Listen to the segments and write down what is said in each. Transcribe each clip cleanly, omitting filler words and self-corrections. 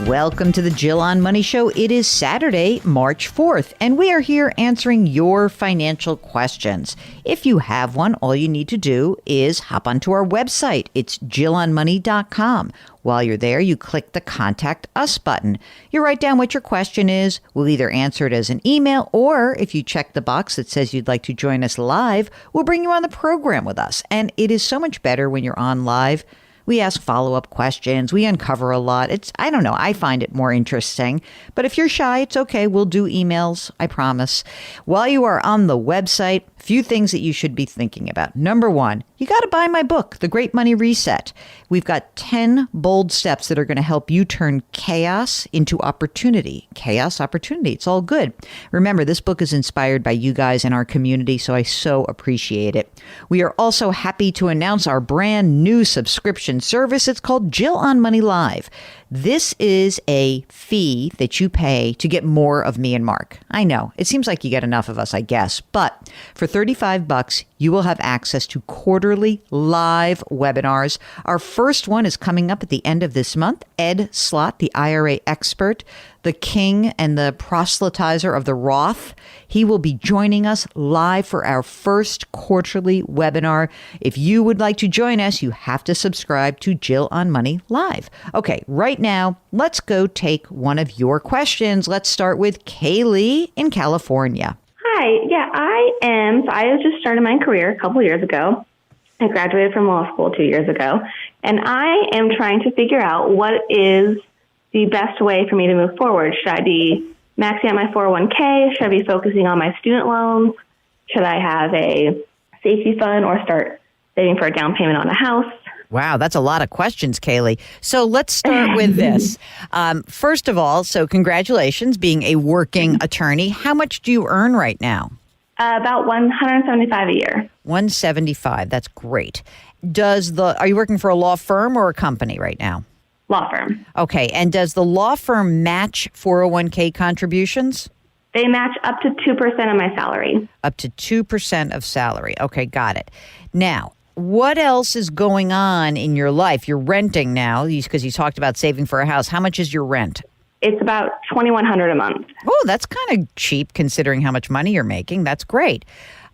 Welcome to the Jill on Money Show. It is Saturday, March 4th, and we are here answering your financial questions. If you have one, all you need to do is hop onto our website. It's jillonmoney.com. While you're there, you click the Contact Us button. You write down what your question is. We'll either answer it as an email, or if you check the box that says you'd like to join us live, we'll bring you on the program with us. And it is so much better when you're on live. We ask follow-up questions. We uncover a lot. I don't know. I find it more interesting. But if you're shy, it's okay. We'll do emails. I promise. While you are on the website, a few things that you should be thinking about. Number one, you got to buy my book, The Great Money Reset. We've got 10 bold steps that are going to help you turn chaos into opportunity. Chaos, opportunity. It's all good. Remember, this book is inspired by you guys in our community, so I so appreciate it. We are also happy to announce our brand new subscription service. It's called Jill on Money Live. This is a fee that you pay to get more of me and Mark. I know, it seems like you get enough of us, I guess. But for $35, you will have access to quarterly live webinars. Our first one is coming up at the end of this month. Ed Slott, the IRA expert, the king and the proselytizer of the Roth. He will be joining us live for our first quarterly webinar. If you would like to join us, you have to subscribe to Jill on Money Live. Okay, right now, let's go take one of your questions. Let's start with Kaylee in California. Hi, yeah, I just started my career a couple years ago. I graduated from law school 2 years ago, and I am trying to figure out what is the best way for me to move forward. Should I be maxing out my 401k? Should I be focusing on my student loans? Should I have a safety fund or start saving for a down payment on a house? Wow, that's a lot of questions, Kaylee. So let's start with this. First of all, so congratulations being a working attorney. How much do you earn right now? About $175 a year. $175. That's great. Are you working for a law firm or a company right now? Law firm. Okay. And does the law firm match 401k contributions? They match up to 2% of my salary. Up to 2% of salary. Okay, got it. Now, what else is going on in your life? You're renting now because you talked about saving for a house. How much is your rent? It's about $2,100 a month. Oh, that's kind of cheap considering how much money you're making. That's great.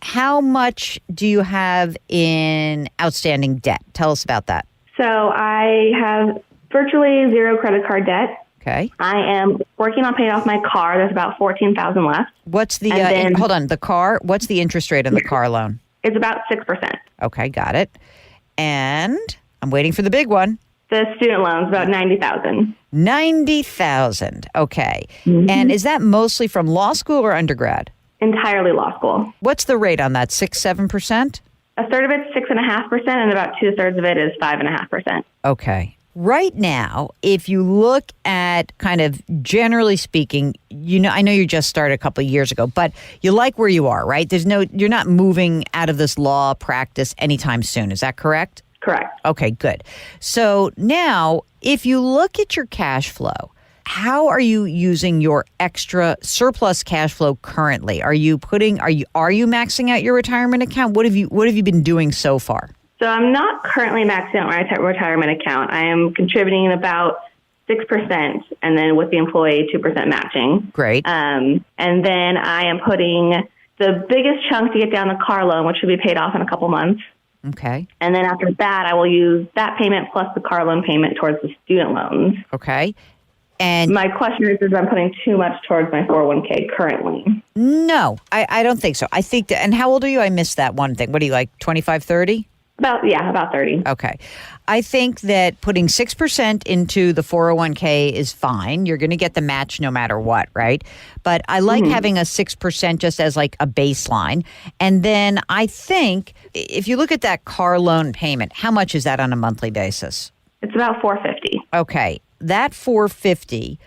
How much do you have in outstanding debt? Tell us about that. So I have virtually zero credit card debt. Okay. I am working on paying off my car. There's about $14,000 left. What's the hold on, the car? What's the interest rate on the car loan? It's about 6%. Okay, got it. And I'm waiting for the big one. The student loans, about $90,000. $90,000. Okay. Mm-hmm. And is that mostly from law school or undergrad? Entirely law school. What's the rate on that? 6-7%? A third of it's 6.5%, and about 2/3 of it is 5.5%. Okay. Right now, if you look at kind of generally speaking, I know you just started a couple of years ago, but you like where you are, right? You're not moving out of this law practice anytime soon. Is that correct? Correct. Okay, good. So now, if you look at your cash flow, how are you using your extra surplus cash flow currently? Are you maxing out your retirement account? What have you been doing so far? So I'm not currently maxing out my retirement account. I am contributing about 6%, and then with the employee, 2% matching. Great. And then I am putting the biggest chunk to get down the car loan, which should be paid off in a couple months. Okay. And then after that, I will use that payment plus the car loan payment towards the student loans. Okay. And my question is I'm putting too much towards my 401k currently? No, I don't think so. I think and how old are you? I missed that one thing. What are you, like 25, 30? About 30. Okay. I think that putting 6% into the 401k is fine. You're going to get the match no matter what, right? But I like having a 6% just as like a baseline. And then I think if you look at that car loan payment, how much is that on a monthly basis? It's about $450. Okay. That $450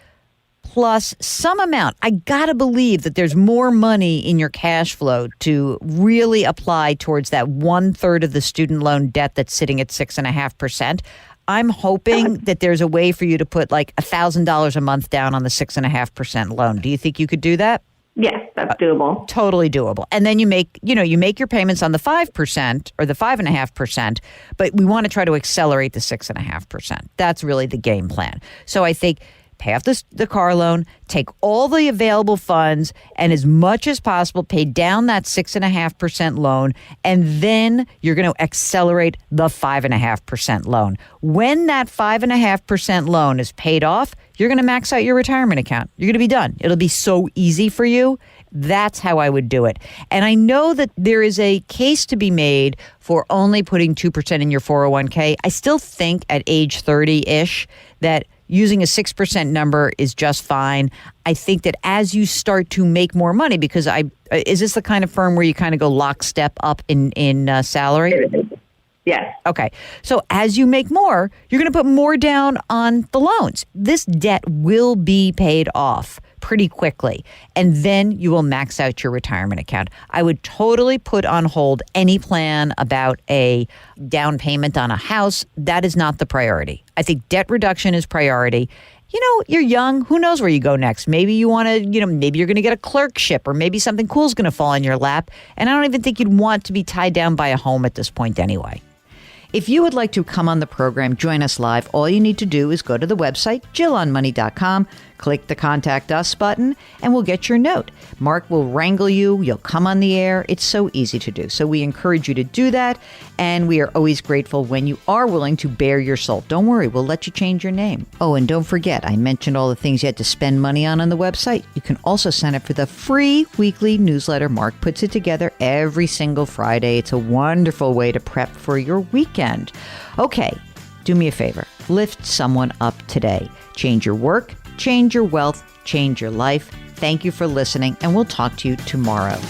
plus some amount. I got to believe that there's more money in your cash flow to really apply towards that 1/3 of the student loan debt that's sitting at 6.5%. I'm hoping that there's a way for you to put like $1,000 a month down on the 6.5% loan. Do you think you could do that? Yes, that's doable. Totally doable. And then you make your payments on the 5% or the 5.5%, but we want to try to accelerate the 6.5%. That's really the game plan. So I think pay off the car loan, take all the available funds, and as much as possible, pay down that 6.5% loan, and then you're going to accelerate the 5.5% loan. When that 5.5% loan is paid off, you're going to max out your retirement account. You're going to be done. It'll be so easy for you. That's how I would do it. And I know that there is a case to be made for only putting 2% in your 401k. I still think at age 30-ish that using a 6% number is just fine. I think that as you start to make more money, because is this the kind of firm where you kind of go lockstep up in salary? Yes. Okay. So as you make more, you're going to put more down on the loans. This debt will be paid off pretty quickly, and then you will max out your retirement account. I would totally put on hold any plan about a down payment on a house. That is not the priority. I think debt reduction is priority. You know, you're young. Who knows where you go next? Maybe you want to, maybe you're going to get a clerkship, or maybe something cool is going to fall in your lap. And I don't even think you'd want to be tied down by a home at this point anyway. If you would like to come on the program, join us live, all you need to do is go to the website, JillOnMoney.com, click the Contact Us button, and we'll get your note. Mark will wrangle you. You'll come on the air. It's so easy to do. So we encourage you to do that, and we are always grateful when you are willing to bare your soul. Don't worry, we'll let you change your name. Oh, and don't forget, I mentioned all the things you had to spend money on the website. You can also sign up for the free weekly newsletter. Mark puts it together every single Friday. It's a wonderful way to prep for your weekend. Okay, do me a favor. Lift someone up today. Change your work, change your wealth, change your life. Thank you for listening, and we'll talk to you tomorrow.